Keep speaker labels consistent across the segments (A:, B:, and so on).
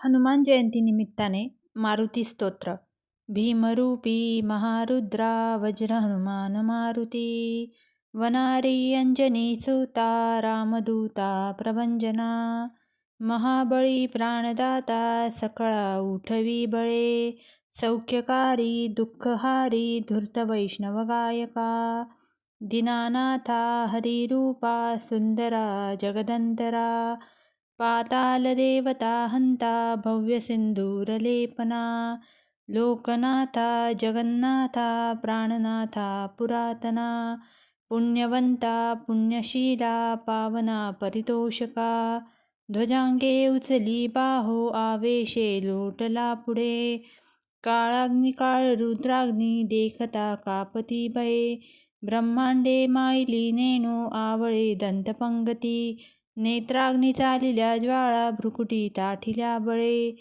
A: हनुमान जयंती निमित्ताने मारुती स्तोत्र. भीमरूपी महारुद्रा वज्र हनुमान मारुती, वनारी अंजनी सुता रामदूता प्रभंजना, महाबळी प्राणदाता सकळा उठवी बळे, सौख्यकारी दुःखहारी धूर्त वैष्णव गायका, दीनानाथा हरिरूपा सुंदरा जगदंतरा, पाताल देवता हंता भव्य सिंधूरलेपना, लोकनाथा जगन्नाथा प्राणनाथा पुरातना, पुण्यवंता पुण्यशीला पावना परितोषका, ध्वजांगे उचली बाहो आवेशे लोटला पुढे, काळाग्नी काळ रुद्राग्नी देखता कापती भये, ब्रह्मांडे मायली नेणो आवळे दंतपंगती, नेत्राग्नी चालिल्या ज्वाळा भ्रुकुटी ताठिल्या बळे,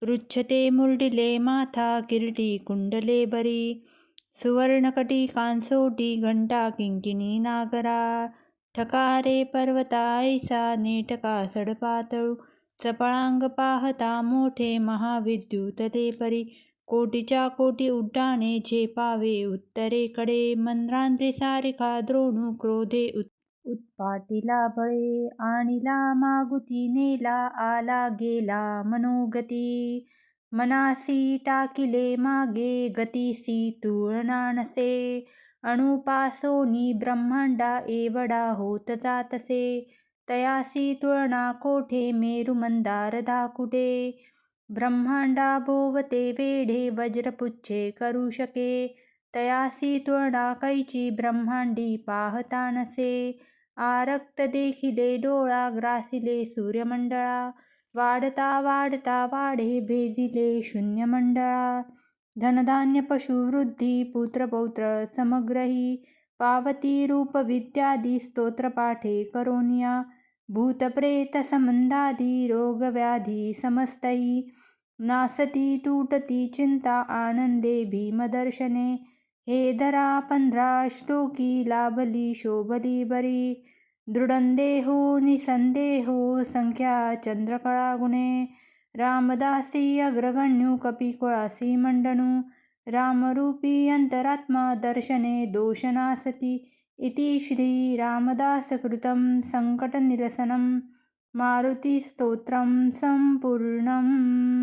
A: पृच्छते मुरडिले माथा किरीटी कुंडले बरी, सुवर्णकटी कांसोटी घंटा किंकिणी नागरा, ठकारे पर्वता ऐसा नेटका सडपातळू, चपळांग पाहता मोठे महाविद्युत ते परी, कोटीच्या कोटी उड्डाणे झेपावे उत्तरेकडे, मंद्रांद्री सारिका द्रोणू क्रोधे उत्पाटिला बळे, आणिला मागुती नेला आला गेला मनोगती, मनासी टाकिले मागे गतीसी तुळना नसे, अणुपासोनी ब्रह्मांडा एवढा होत जातसे, तयासी तुळना कोठे मेरू मंदार धाकुटे, ब्रह्मांडा भोवते वेढे वज्रपुच्छे करू शके, तयासी तुळना कैची ब्रह्मांडी पाहता नसे, आरक्त देखिले डोळा ग्रासिले सूर्यमंडळा, वाढता वाढता वाढे भेदिले शून्यमंडळा, धनधान्य पशुवृद्धी पुत्रपौत्र समग्रही, पावती रूप विद्यादी स्तोत्रपाठे करोनिया, भूतप्रेत संबंधादी रोगव्याधी समस्तही, नासती तुटती चिंता आनंदे भीमदर्शने, हे धरा 15 श्लोकी लाभली शोभली बरी, दृढंदेहो निसंदेहो संख्या चंद्रकळा गुणे, रामदासी अग्रगण्यू कपिकुळासी मंडनू, रामरूपी अंतरात्मा दर्शने दोषनासती, इति श्री रामदासकृतं संकटनिरसनं मारुती स्तोत्रम संपूर्णम्.